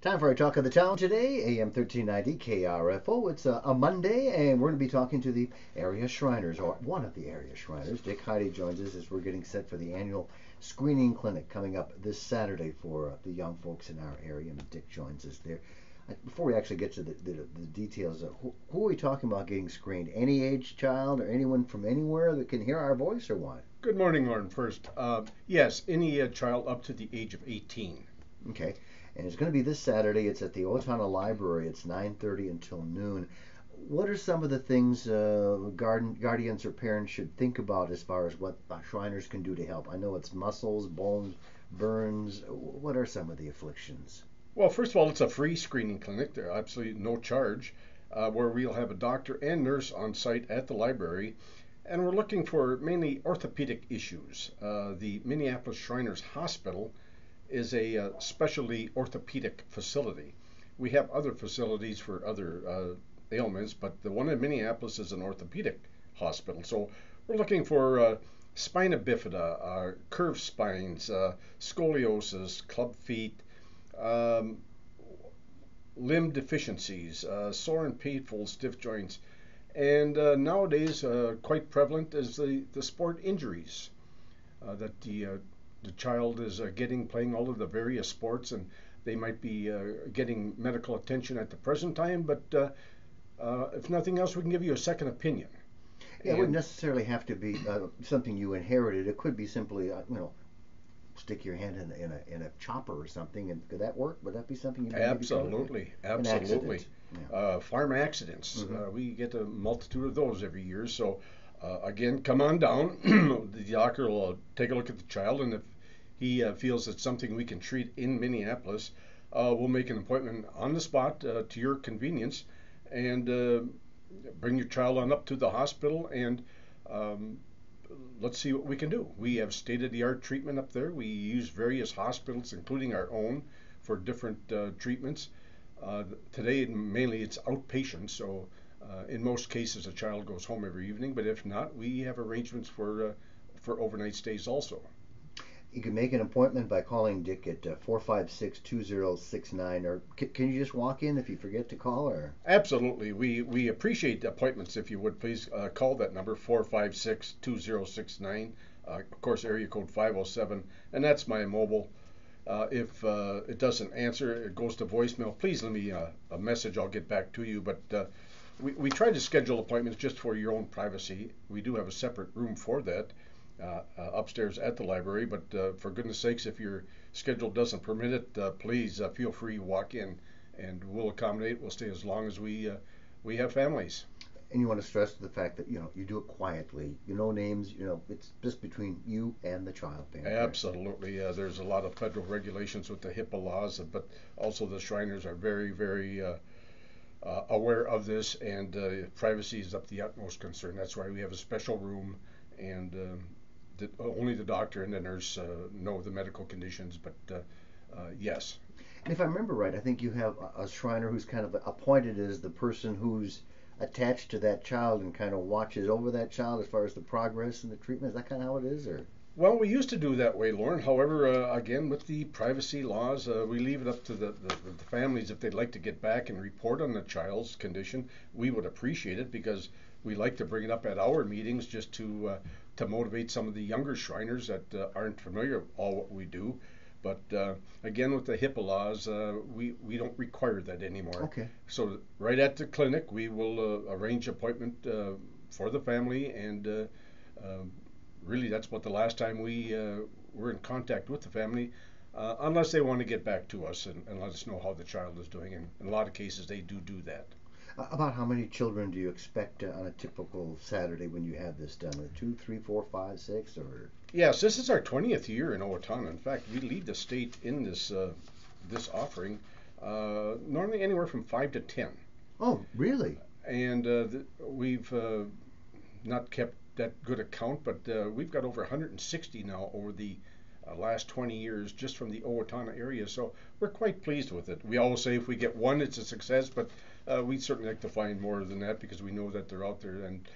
Time for our talk of the town today, AM 1390 KRFO. It's a Monday, and we're going to be talking to the area Shriners, or one of the area Shriners. Dick Heide joins us as we're getting set for the annual screening clinic coming up this Saturday for the young folks in our area, and Dick joins us there. Before we actually get to the details, who are we talking about getting screened? Any age child or anyone from anywhere that can hear our voice, or what? Good morning, Lauren. First, yes, any child up to the age of 18. Okay. And it's going to be this Saturday. It's at the Owatonna Library. It's 9:30 until noon. What are some of the things guardians or parents should think about as far as what Shriners can do to help? I know it's muscles, bones, burns. What are some of the afflictions? Well, first of all, it's a free screening clinic. There's absolutely no charge, where we'll have a doctor and nurse on site at the library. And we're looking for mainly orthopedic issues. The Minneapolis Shriners Hospital is a specialty orthopedic facility. We have other facilities for other ailments, but the one in Minneapolis is an orthopedic hospital. So we're looking for spina bifida, curved spines, scoliosis, club feet, limb deficiencies, sore and painful stiff joints, and nowadays quite prevalent is the sport injuries that the child is playing all of the various sports, and they might be getting medical attention at the present time, but if nothing else, we can give you a second opinion. Yeah, it wouldn't necessarily have to be something you inherited. It could be simply, stick your hand in a chopper or something, and could that work? Would that be something you Absolutely, absolutely. Yeah. Farm accidents, Mm-hmm. we get a multitude of those every year, so again, come on down. The doctor will take a look at the child, and if he feels it's something we can treat in Minneapolis, we'll make an appointment on the spot to your convenience, and bring your child on up to the hospital, and let's see what we can do. We have state-of-the-art treatment up there. We use various hospitals, including our own, for different treatments. Today, mainly it's outpatient, so in most cases, a child goes home every evening, but if not, we have arrangements for overnight stays also. You can make an appointment by calling Dick at 456-2069, or can you just walk in if you forget to call? Or Absolutely. We appreciate appointments. If you would please call that number, 456-2069. Of course, area code 507, and that's my mobile. If it doesn't answer, it goes to voicemail, please leave me a message. I'll get back to you. But we try to schedule appointments just for your own privacy. We do have a separate room for that upstairs at the library. But for goodness sakes, if your schedule doesn't permit it, please feel free to walk in, and we'll accommodate. We'll stay as long as we have families. and you want to stress the fact that you do it quietly. Names. It's just between you and the child. Absolutely. There's a lot of federal regulations with the HIPAA laws, but also the Shriners are very, very aware of this, and privacy is of the utmost concern. That's why we have a special room, and only the doctor and the nurse know the medical conditions. But yes. And if I remember right, I think you have a Shriner who's kind of appointed as the person who's attached to that child and kind of watches over that child as far as the progress and the treatment. Is that kind of how it is, or? Well, we used to do that way, Lauren. However, again, with the privacy laws, we leave it up to the families if they'd like to get back and report on the child's condition. We would appreciate it because we like to bring it up at our meetings just to motivate some of the younger Shriners that aren't familiar with all what we do. But again, with the HIPAA laws, we don't require that anymore. Okay. So right at the clinic, we will arrange appointment for the family, and really that's what the last time we were in contact with the family, unless they want to get back to us and let us know how the child is doing. And in a lot of cases, they do that. About how many children do you expect on a typical Saturday when you have this done? 2, 3, 4, 5, 6, or? Yes, this is our 20th year in Owatonna. In fact, we lead the state in this offering. Normally anywhere from 5 to 10. Oh, really? And we've not kept that good account, but we've got over 160 now over the last 20 years just from the Owatonna area. So we're quite pleased with it. We always say if we get one, it's a success, but we'd certainly like to find more than that because we know that they're out there. And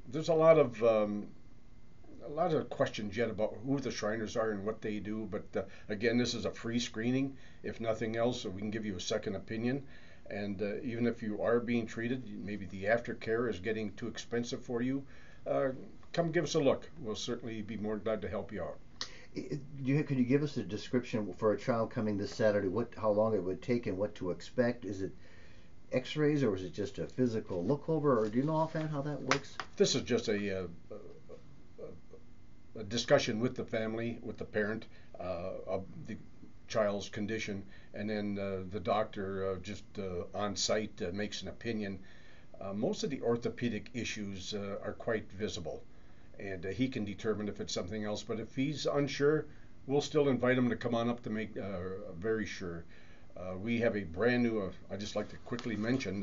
there's a lot of a lot of questions yet about who the Shriners are and what they do. But again, this is a free screening. If nothing else, so we can give you a second opinion. And even if you are being treated, maybe the aftercare is getting too expensive for you, come give us a look. We'll certainly be more glad to help you out. Could you give us a description for a child coming this Saturday? How long it would take and what to expect? Is it X-rays or is it just a physical look over? Or do you know offhand how that works? This is just a discussion with the family, with the parent of the child's condition, and then the doctor just on site makes an opinion. Most of the orthopedic issues are quite visible, and he can determine if it's something else. But if he's unsure, we'll still invite him to come on up to make very sure. We have a brand new, I just like to quickly mention,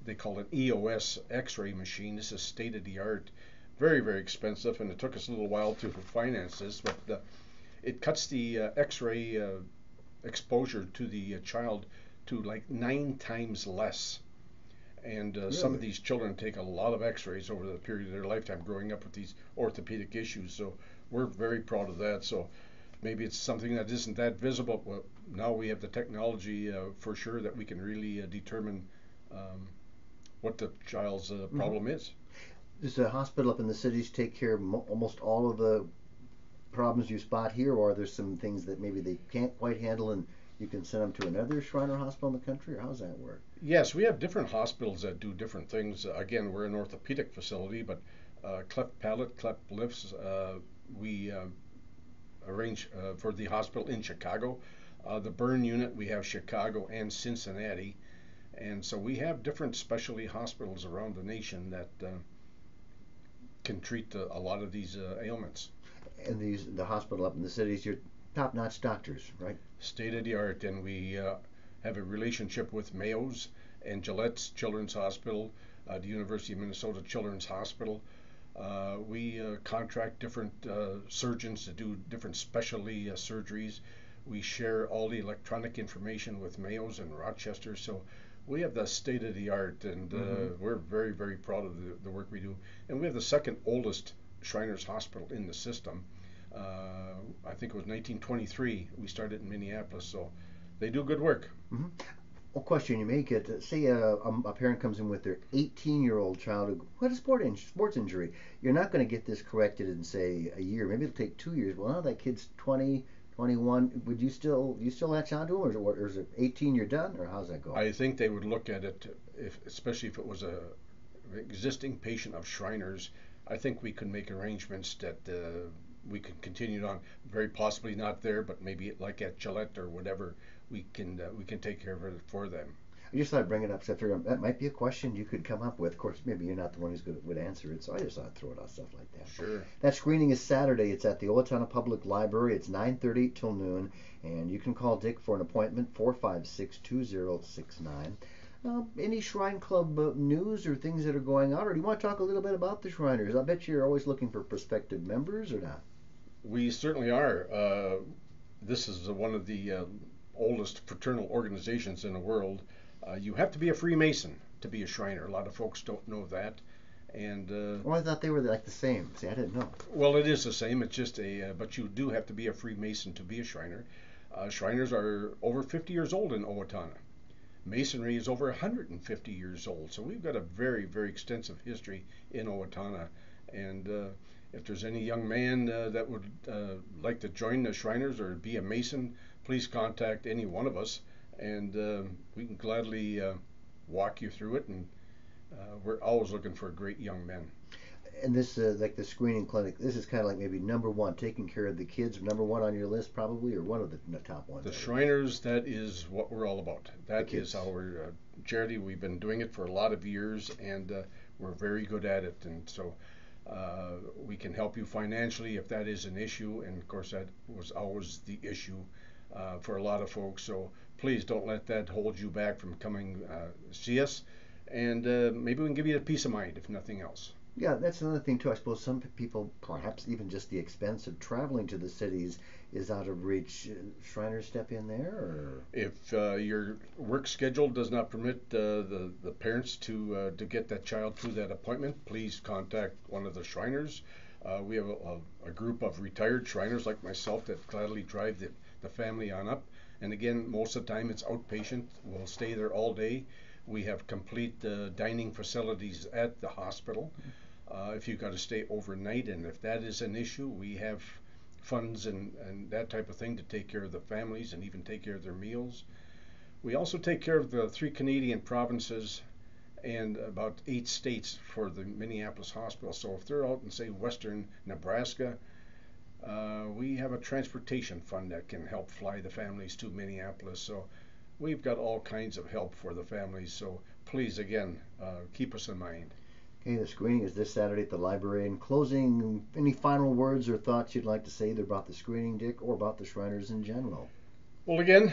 they call it EOS X-ray machine. This is state of the art, very, very expensive, and it took us a little while to finance this, but it cuts the X-ray exposure to the child to like 9 times less. And Really? Some of these children take a lot of X-rays over the period of their lifetime growing up with these orthopedic issues. So we're very proud of that. So maybe it's something that isn't that visible, but now we have the technology for sure that we can really determine what the child's problem is. Does the hospital up in the cities take care of almost all of the problems you spot here, or are there some things that maybe they can't quite handle and you can send them to another Shriner hospital in the country, or how does that work? Yes, we have different hospitals that do different things. Again, we're an orthopedic facility, but cleft palate, cleft lifts, we arrange for the hospital in Chicago. The burn unit, we have Chicago and Cincinnati. And so we have different specialty hospitals around the nation that can treat a lot of these ailments. And the hospital up in the cities, you're top-notch doctors, right? State of the art, and we have a relationship with Mayo's and Gillette's Children's Hospital, the University of Minnesota Children's Hospital. We contract different surgeons to do different specialty surgeries. We share all the electronic information with Mayo's and Rochester, so we have the state of the art, and we're very, very proud of the work we do. And we have the second oldest Shriners Hospital in the system. I think it was 1923 we started in Minneapolis, so they do good work. Mm-hmm. Well, question you may get, say a parent comes in with their 18-year-old child who had a sports injury. You're not going to get this corrected in, say, a year. Maybe it'll take 2 years. Well, now that kid's 20, 21. Would you still latch on to him, or is it 18 you're done, or how's that go? I think they would look at it, especially if it was a existing patient of Shriners. I think we could make arrangements that we could continue on. Very possibly not there, but maybe like at Gillette or whatever, we can take care of it for them. I just thought I'd bring it up because I figured that might be a question you could come up with. Of course, maybe you're not the one who's would answer it, so I just thought I'd throw it out, stuff like that. Sure. That screening is Saturday. It's at the Owatonna Public Library. It's 9:30 till noon, and you can call Dick for an appointment, 456-2069. Any Shrine Club news or things that are going on, or do you want to talk a little bit about the Shriners? I bet you're always looking for prospective members, or not? We certainly are. This is one of the oldest fraternal organizations in the world. You have to be a Freemason to be a Shriner. A lot of folks don't know that. And well, I thought they were like the same. See, I didn't know. Well, it is the same. It's just but you do have to be a Freemason to be a Shriner. Shriners are over 50 years old in Owatonna. Masonry is over 150 years old. So we've got a very, very extensive history in Owatonna. And if there's any young man that would like to join the Shriners or be a Mason, please contact any one of us, and we can gladly walk you through it. And we're always looking for great young men. And this, like the screening clinic, this is kind of like maybe number one, taking care of the kids, number one on your list probably, or one of the top ones. The Shriners, that is what we're all about. That is our charity. We've been doing it for a lot of years, and we're very good at it. And so we can help you financially if that is an issue. And of course, that was always the issue for a lot of folks. So please don't let that hold you back from coming see us. And maybe we can give you a peace of mind, if nothing else. Yeah, that's another thing too. I suppose some people, perhaps even just the expense of traveling to the cities is out of reach. Shriners step in there, or if your work schedule does not permit the parents to get that child through that appointment, please contact one of the Shriners. We have a group of retired Shriners like myself that gladly drive the family on up. And again, most of the time it's outpatient. We'll stay there all day. We have complete dining facilities at the hospital. If you've got to stay overnight, and if that is an issue, we have funds and that type of thing to take care of the families and even take care of their meals. We also take care of the 3 Canadian provinces and about 8 states for the Minneapolis hospital. So if they're out in, say, western Nebraska, we have a transportation fund that can help fly the families to Minneapolis. So we've got all kinds of help for the families. So please, again, keep us in mind. Okay, the screening is this Saturday at the library. In closing, any final words or thoughts you'd like to say either about the screening, Dick, or about the Shriners in general? Well, again,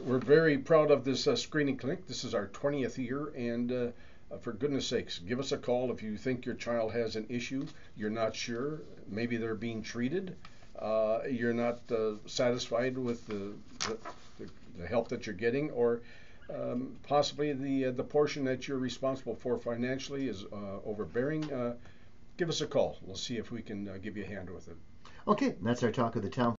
we're very proud of this screening clinic. This is our 20th year, and for goodness sakes, give us a call if you think your child has an issue, you're not sure, maybe they're being treated, you're not satisfied with the help that you're getting, or possibly the portion that you're responsible for financially is overbearing. Give us a call. We'll see if we can give you a hand with it. Okay, that's our talk of the town.